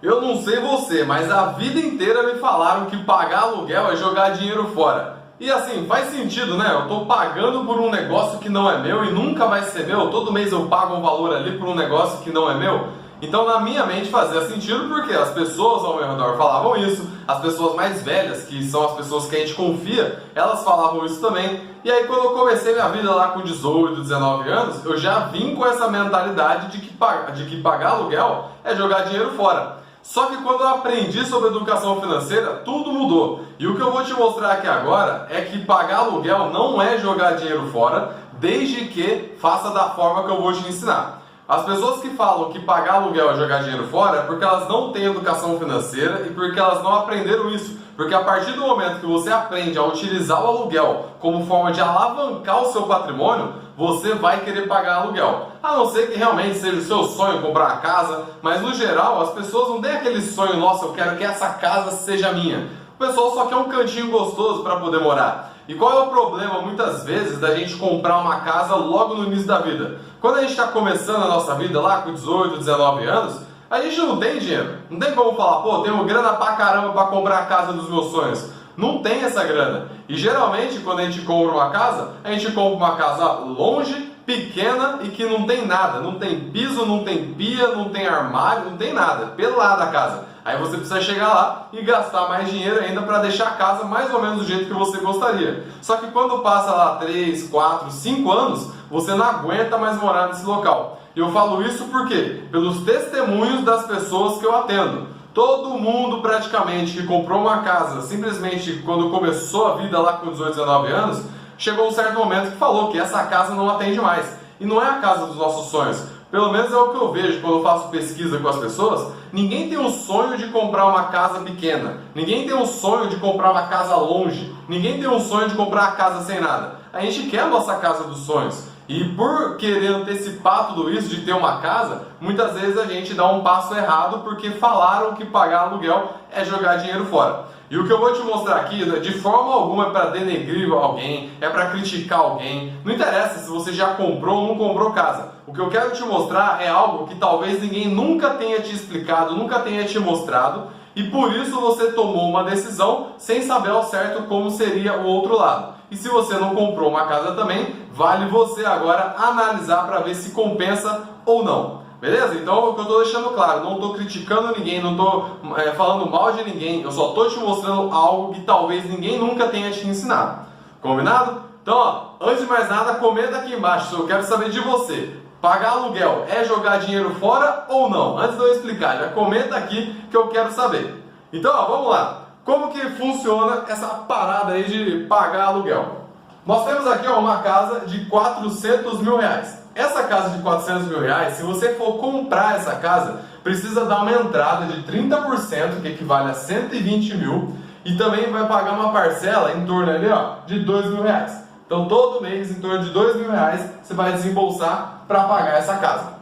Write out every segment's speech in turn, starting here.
Eu não sei você, mas a vida inteira me falaram que pagar aluguel é jogar dinheiro fora. E assim, faz sentido, né? Eu tô pagando por um negócio que não é meu e nunca vai ser meu. Todo mês eu pago um valor ali por um negócio que não é meu. Então na minha mente fazia sentido porque as pessoas ao meu redor falavam isso, as pessoas mais velhas, que são as pessoas que a gente confia, elas falavam isso também. E aí quando eu comecei minha vida lá com 18, 19 anos, eu já vim com essa mentalidade de que pagar aluguel é jogar dinheiro fora. Só que quando eu aprendi sobre educação financeira, tudo mudou. E o que eu vou te mostrar aqui agora é que pagar aluguel não é jogar dinheiro fora, desde que faça da forma que eu vou te ensinar. As pessoas que falam que pagar aluguel é jogar dinheiro fora é porque elas não têm educação financeira e porque elas não aprenderam isso. Porque a partir do momento que você aprende a utilizar o aluguel como forma de alavancar o seu patrimônio, você vai querer pagar aluguel. A não ser que realmente seja o seu sonho comprar uma casa, mas no geral as pessoas não têm aquele sonho, nossa, eu quero que essa casa seja minha. O pessoal só quer um cantinho gostoso para poder morar. E qual é o problema, muitas vezes, da gente comprar uma casa logo no início da vida? Quando a gente está começando a nossa vida lá com 18, 19 anos, a gente não tem dinheiro. Não tem como falar, pô, tenho grana pra caramba para comprar a casa dos meus sonhos. Não tem essa grana. E geralmente, quando a gente compra uma casa, a gente compra uma casa longe, pequena e que não tem nada. Não tem piso, não tem pia, não tem armário, não tem nada. Pelada a casa. Aí você precisa chegar lá e gastar mais dinheiro ainda para deixar a casa mais ou menos do jeito que você gostaria. Só que quando passa lá 3, 4, 5 anos, você não aguenta mais morar nesse local. E eu falo isso por quê? Pelos testemunhos das pessoas que eu atendo. Todo mundo praticamente que comprou uma casa simplesmente quando começou a vida lá com 18, 19 anos, chegou um certo momento que falou que essa casa não atende mais. E não é a casa dos nossos sonhos. Pelo menos é o que eu vejo quando eu faço pesquisa com as pessoas. Ninguém tem o sonho de comprar uma casa pequena. Ninguém tem o sonho de comprar uma casa longe. Ninguém tem o sonho de comprar uma casa sem nada. A gente quer a nossa casa dos sonhos. E por querer antecipar tudo isso de ter uma casa, muitas vezes a gente dá um passo errado porque falaram que pagar aluguel é jogar dinheiro fora. E o que eu vou te mostrar aqui, de forma alguma é para denegrir alguém, é para criticar alguém. Não interessa se você já comprou ou não comprou casa. O que eu quero te mostrar é algo que talvez ninguém nunca tenha te explicado, nunca tenha te mostrado, e por isso você tomou uma decisão sem saber ao certo como seria o outro lado. E se você não comprou uma casa também, vale você agora analisar para ver se compensa ou não. Beleza? Então, o que eu estou deixando claro, não estou criticando ninguém, não estou falando mal de ninguém, eu só estou te mostrando algo que talvez ninguém nunca tenha te ensinado. Combinado? Então, ó, antes de mais nada, comenta aqui embaixo, eu quero saber de você. Pagar aluguel é jogar dinheiro fora ou não? Antes de eu explicar, já comenta aqui que eu quero saber. Então, ó, vamos lá. Como que funciona essa parada aí de pagar aluguel? Nós temos aqui ó, uma casa de 400 mil reais. Essa casa de 400 mil reais, se você for comprar essa casa, precisa dar uma entrada de 30%, que equivale a 120 mil, e também vai pagar uma parcela em torno ali, ó, de 2 mil reais. Então todo mês, em torno de 2 mil reais, você vai desembolsar para pagar essa casa.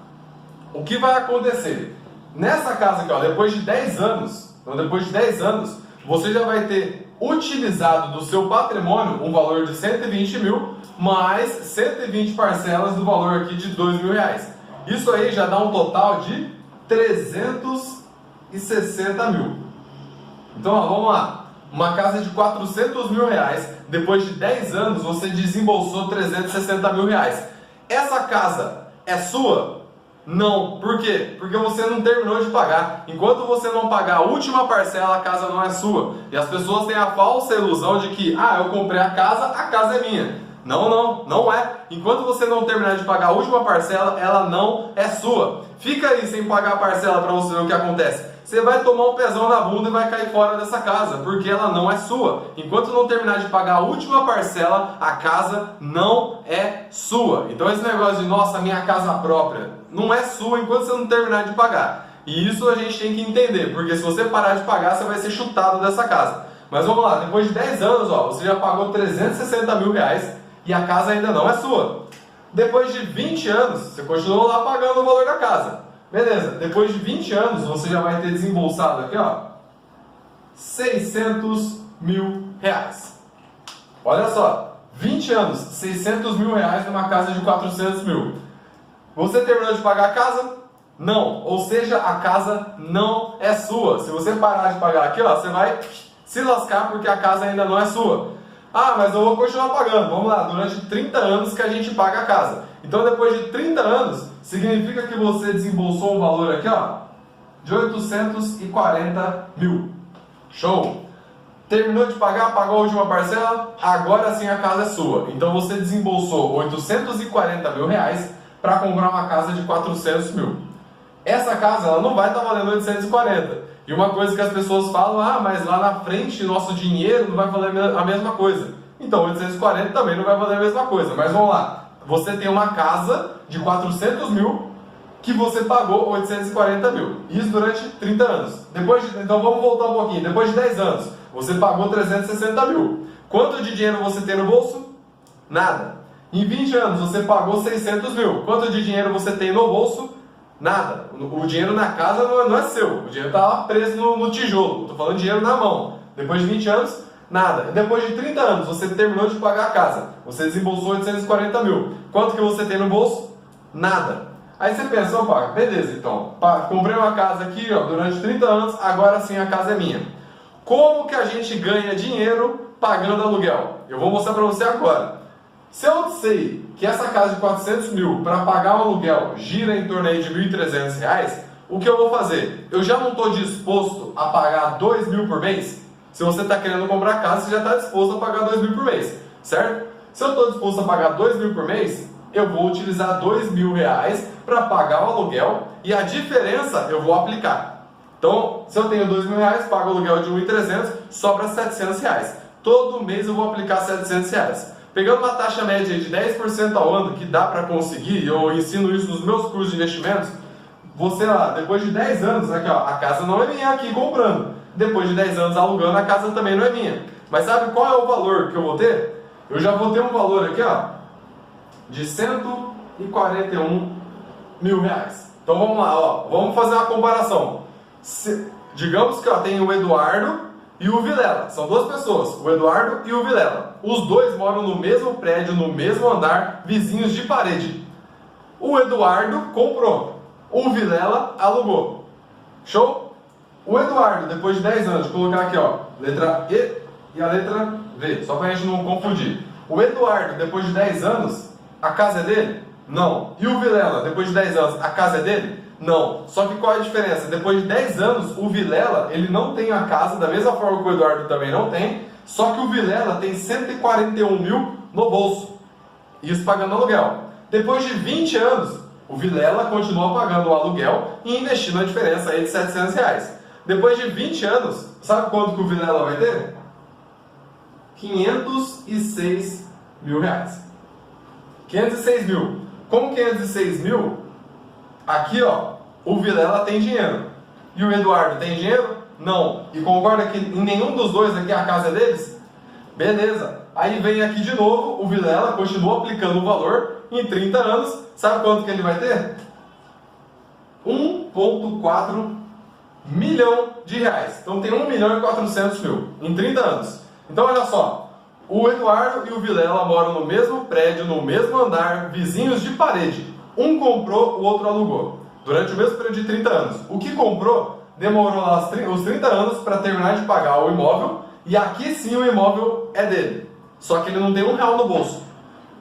O que vai acontecer? Nessa casa aqui, ó, depois de 10 anos, você já vai ter utilizado do seu patrimônio um valor de 120 mil, mais 120 parcelas do valor aqui de 2 mil reais. Isso aí já dá um total de 360 mil. Então, ó, vamos lá. Uma casa de 400 mil reais, depois de 10 anos, você desembolsou 360 mil reais. Essa casa é sua? Não. Por quê? Porque você não terminou de pagar. Enquanto você não pagar a última parcela, a casa não é sua. E as pessoas têm a falsa ilusão de que, eu comprei a casa é minha. Não, não é. Enquanto você não terminar de pagar a última parcela, ela não é sua. Fica aí sem pagar a parcela para você ver o que acontece. Você vai tomar um pezão na bunda e vai cair fora dessa casa, porque ela não é sua. Enquanto não terminar de pagar a última parcela, a casa não é sua. Então esse negócio de, nossa, minha casa própria, não é sua enquanto você não terminar de pagar. E isso a gente tem que entender, porque se você parar de pagar, você vai ser chutado dessa casa. Mas vamos lá, depois de 10 anos, ó, você já pagou 360 mil reais e a casa ainda não é sua. Depois de 20 anos, você continuou lá pagando o valor da casa. Beleza, depois de 20 anos, você já vai ter desembolsado aqui, ó, 600 mil reais. Olha só, 20 anos, 600 mil reais numa casa de 400 mil. Você terminou de pagar a casa? Não, ou seja, a casa não é sua. Se você parar de pagar aqui, ó, você vai se lascar porque a casa ainda não é sua. Ah, mas eu vou continuar pagando. Vamos lá, durante 30 anos que a gente paga a casa. Então depois de 30 anos, significa que você desembolsou um valor aqui, ó, de 840 mil. Show! Terminou de pagar, pagou a última parcela, agora sim a casa é sua. Então você desembolsou 840 mil reais para comprar uma casa de 400 mil. Essa casa ela não vai estar valendo 840. E uma coisa que as pessoas falam, ah, mas lá na frente nosso dinheiro não vai valer a mesma coisa. Então 840 também não vai valer a mesma coisa. Mas vamos lá, você tem uma casa de 400 mil que você pagou 840 mil. Isso durante 30 anos. Então vamos voltar um pouquinho. Depois de 10 anos, você pagou 360 mil. Quanto de dinheiro você tem no bolso? Nada. Em 20 anos, você pagou 600 mil. Quanto de dinheiro você tem no bolso? Nada. O dinheiro na casa não é seu. O dinheiro está lá preso no tijolo. Estou falando dinheiro na mão. Depois de 20 anos, nada. E depois de 30 anos, você terminou de pagar a casa. Você desembolsou 840 mil. Quanto que você tem no bolso? Nada. Aí você pensa, opa, beleza, então. Comprei uma casa aqui, ó, durante 30 anos, agora sim a casa é minha. Como que a gente ganha dinheiro pagando aluguel? Eu vou mostrar para você agora. Se eu sei que essa casa de 400 mil para pagar o aluguel gira em torno aí de R$ 1.300, o que eu vou fazer? Eu já não estou disposto a pagar 2 mil por mês? Se você está querendo comprar casa, você já está disposto a pagar 2 mil por mês, certo? Se eu estou disposto a pagar 2 mil por mês, eu vou utilizar 2 mil reais para pagar o aluguel e a diferença eu vou aplicar. Então, se eu tenho 2 mil reais, pago o aluguel de 1.300, sobra 700 reais. Todo mês eu vou aplicar 700 reais. Pegando uma taxa média de 10% ao ano, que dá para conseguir, eu ensino isso nos meus cursos de investimentos, você lá, depois de 10 anos, aqui ó, a casa não é minha aqui comprando. Depois de 10 anos alugando, a casa também não é minha. Mas sabe qual é o valor que eu vou ter? Eu já vou ter um valor aqui, ó, de 141 mil reais. Então vamos lá, ó, vamos fazer uma comparação. Digamos que ó, tem o Eduardo e o Vilela, são duas pessoas, o Eduardo e o Vilela. Os dois moram no mesmo prédio, no mesmo andar, vizinhos de parede. O Eduardo comprou, o Vilela alugou. Show? O Eduardo, depois de 10 anos, vou colocar aqui, ó, letra E e a letra V, só pra gente não confundir. O Eduardo, depois de 10 anos, a casa é dele? Não. E o Vilela, depois de 10 anos, a casa é dele? Não. Só que qual é a diferença? Depois de 10 anos, o Vilela, ele não tem a casa, da mesma forma que o Eduardo também não tem, só que o Vilela tem 141 mil no bolso. Isso pagando aluguel. Depois de 20 anos, o Vilela continua pagando o aluguel e investindo a diferença aí de 700 reais. Depois de 20 anos, sabe quanto que o Vilela vai ter? 506 mil reais. 506 mil. Com 506 mil, aqui ó, o Vilela tem dinheiro. E o Eduardo tem dinheiro? Não. E concorda que em nenhum dos dois aqui a casa é deles? Beleza. Aí vem aqui de novo, o Vilela continua aplicando o valor. Em 30 anos, sabe quanto que ele vai ter? 1,4 milhão de reais. Então tem 1 milhão e 400 mil em 30 anos. Então olha só, o Eduardo e o Vilela moram no mesmo prédio, no mesmo andar, vizinhos de parede. Um comprou, o outro alugou. Durante o mesmo período de 30 anos. O que comprou demorou lá os 30 anos para terminar de pagar o imóvel. E aqui sim o imóvel é dele. Só que ele não tem R$1 no bolso.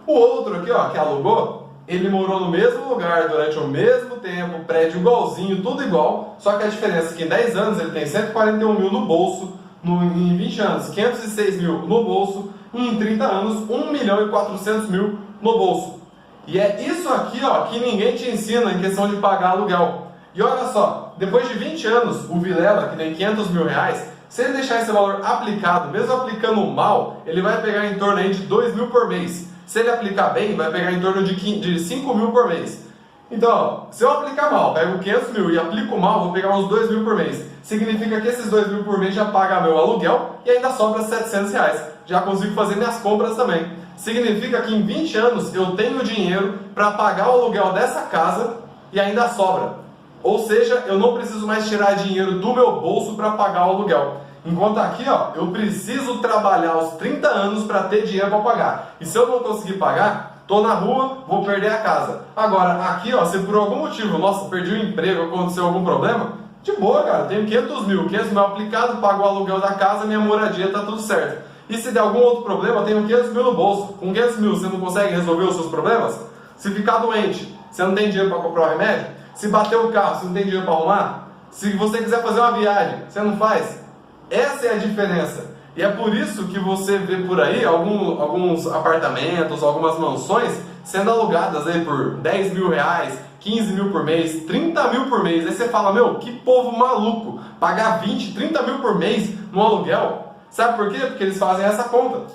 O outro aqui, ó, que alugou, ele morou no mesmo lugar durante o mesmo tempo, prédio igualzinho, tudo igual. Só que a diferença é que em 10 anos ele tem 141 mil no bolso. Em 20 anos, 506 mil no bolso. E em 30 anos, 1 milhão e 400 mil no bolso. E é isso aqui ó, que ninguém te ensina em questão de pagar aluguel. E olha só, depois de 20 anos, o Vilela, que tem 500 mil reais, se ele deixar esse valor aplicado, mesmo aplicando mal, ele vai pegar em torno aí de 2 mil por mês. Se ele aplicar bem, vai pegar em torno de 5 mil por mês. Então, ó, se eu aplicar mal, pego 500 mil e aplico mal, vou pegar uns 2 mil por mês. Significa que esses 2 mil por mês já pagam meu aluguel e ainda sobra 700 reais. Já consigo fazer minhas compras também. Significa que em 20 anos eu tenho dinheiro para pagar o aluguel dessa casa e ainda sobra. Ou seja, eu não preciso mais tirar dinheiro do meu bolso para pagar o aluguel. Enquanto aqui, ó, eu preciso trabalhar os 30 anos para ter dinheiro para pagar. E se eu não conseguir pagar, tô na rua, vou perder a casa. Agora, aqui, ó, se por algum motivo, nossa, perdi o emprego, aconteceu algum problema, de boa, cara, tenho 500 mil aplicado, pago o aluguel da casa, minha moradia, tá tudo certo. E se der algum outro problema, eu tenho 500 mil no bolso. Com 500 mil, você não consegue resolver os seus problemas? Se ficar doente, você não tem dinheiro para comprar o remédio? Se bater o carro, você não tem dinheiro para arrumar? Se você quiser fazer uma viagem, você não faz? Essa é a diferença. E é por isso que você vê por aí alguns apartamentos, algumas mansões sendo alugadas aí por 10 mil reais, 15 mil por mês, 30 mil por mês. Aí você fala, meu, que povo maluco, pagar 20, 30 mil por mês no aluguel. Sabe por quê? Porque eles fazem essa conta.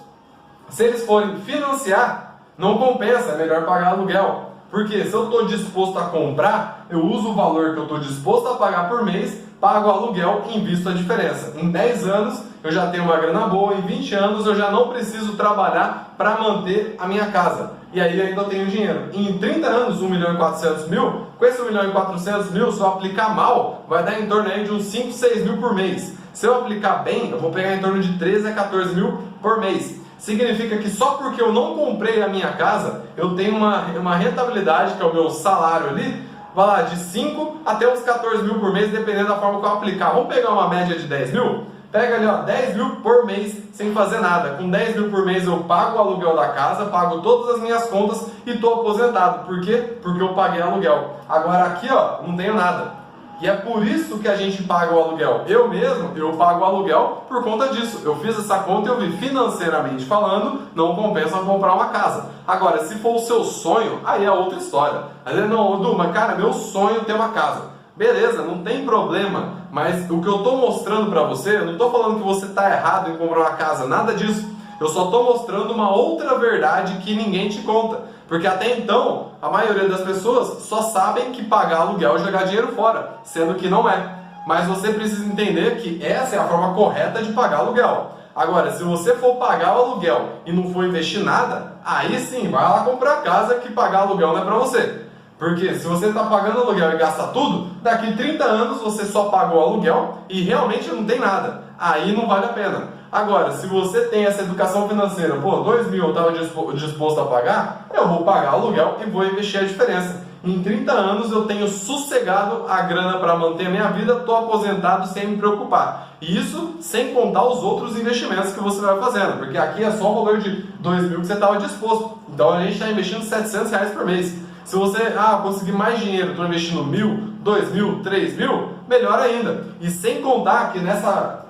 Se eles forem financiar, não compensa, é melhor pagar aluguel. Porque se eu estou disposto a comprar, eu uso o valor que eu estou disposto a pagar por mês, pago o aluguel e invisto a diferença. Em 10 anos eu já tenho uma grana boa, em 20 anos eu já não preciso trabalhar para manter a minha casa. E aí ainda tenho dinheiro. E em 30 anos, 1.400.000, com esse 1.400.000, se eu aplicar mal, vai dar em torno aí de uns 5, 6 mil por mês. Se eu aplicar bem, eu vou pegar em torno de 13 a 14 mil por mês. Significa que só porque eu não comprei a minha casa, eu tenho uma rentabilidade, que é o meu salário ali, vai lá de 5 até uns 14 mil por mês, dependendo da forma que eu aplicar. Vamos pegar uma média de 10 mil? Pega ali, ó, 10 mil por mês sem fazer nada. Com 10 mil por mês eu pago o aluguel da casa, pago todas as minhas contas e estou aposentado. Por quê? Porque eu paguei aluguel. Agora aqui, ó, não tenho nada. E é por isso que a gente paga o aluguel. Eu mesmo, eu pago o aluguel por conta disso. Eu fiz essa conta e eu vi, financeiramente falando, não compensa comprar uma casa. Agora, se for o seu sonho, aí é outra história. Aí, não, Duma, cara, meu sonho é ter uma casa. Beleza, não tem problema. Mas o que eu estou mostrando para você, eu não estou falando que você está errado em comprar uma casa, nada disso. Eu só estou mostrando uma outra verdade que ninguém te conta. Porque até então, a maioria das pessoas só sabem que pagar aluguel é jogar dinheiro fora, sendo que não é. Mas você precisa entender que essa é a forma correta de pagar aluguel. Agora, se você for pagar o aluguel e não for investir nada, aí sim, vai lá comprar casa que pagar aluguel não é para você. Porque se você está pagando aluguel e gasta tudo, daqui 30 anos você só pagou aluguel e realmente não tem nada. Aí não vale a pena. Agora, se você tem essa educação financeira, pô, 2 mil eu estava disposto a pagar, eu vou pagar aluguel e vou investir a diferença. Em 30 anos eu tenho sossegado a grana para manter a minha vida, estou aposentado sem me preocupar. E isso sem contar os outros investimentos que você vai fazendo, porque aqui é só o valor de 2 mil que você estava disposto. Então a gente está investindo 700 reais por mês. Se você conseguir mais dinheiro, estou investindo 1.000, 2.000, 3.000, melhor ainda. E sem contar que nessa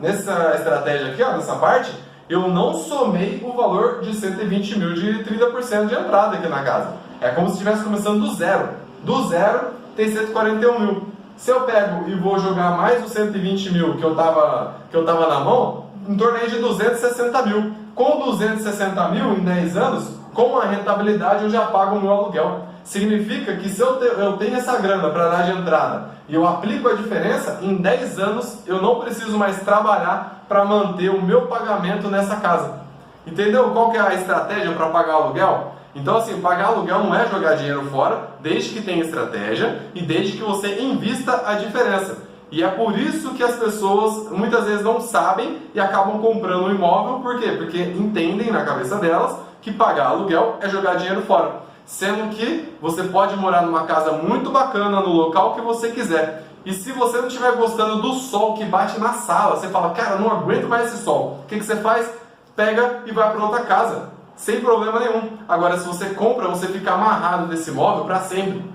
estratégia aqui, ó, nessa parte, eu não somei o valor de 120 mil de 30% de entrada aqui na casa. É como se estivesse começando do zero. Do zero tem 141 mil. Se eu pego e vou jogar mais os 120 mil que eu tava na mão, em torno aí de 260 mil. Com 260 mil em 10 anos, com a rentabilidade eu já pago o meu aluguel. Significa que se eu tenho essa grana para dar de entrada e eu aplico a diferença, em 10 anos eu não preciso mais trabalhar para manter o meu pagamento nessa casa. Entendeu qual que é a estratégia para pagar aluguel? Então assim, pagar aluguel não é jogar dinheiro fora, desde que tenha estratégia e desde que você invista a diferença. E é por isso que as pessoas muitas vezes não sabem e acabam comprando um imóvel. Por quê? Porque entendem na cabeça delas que pagar aluguel é jogar dinheiro fora. Sendo que você pode morar numa casa muito bacana, no local que você quiser. E se você não estiver gostando do sol que bate na sala, você fala, cara, não aguento mais esse sol. O que você faz? Pega e vai para outra casa, sem problema nenhum. Agora, se você compra, você fica amarrado nesse imóvel para sempre.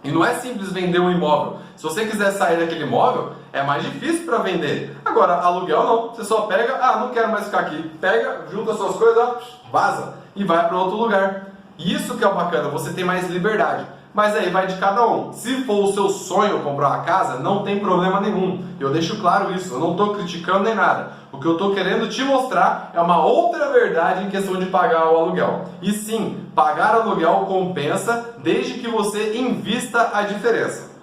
E não é simples vender um imóvel. Se você quiser sair daquele imóvel, é mais difícil para vender. Agora, aluguel não. Você só pega, não quero mais ficar aqui. Pega, junta suas coisas, vaza e vai para outro lugar. Isso que é o bacana, você tem mais liberdade. Mas aí vai de cada um. Se for o seu sonho comprar uma casa, não tem problema nenhum. Eu deixo claro isso, eu não estou criticando nem nada. O que eu estou querendo te mostrar é uma outra verdade em questão de pagar o aluguel. E sim, pagar aluguel compensa desde que você invista a diferença.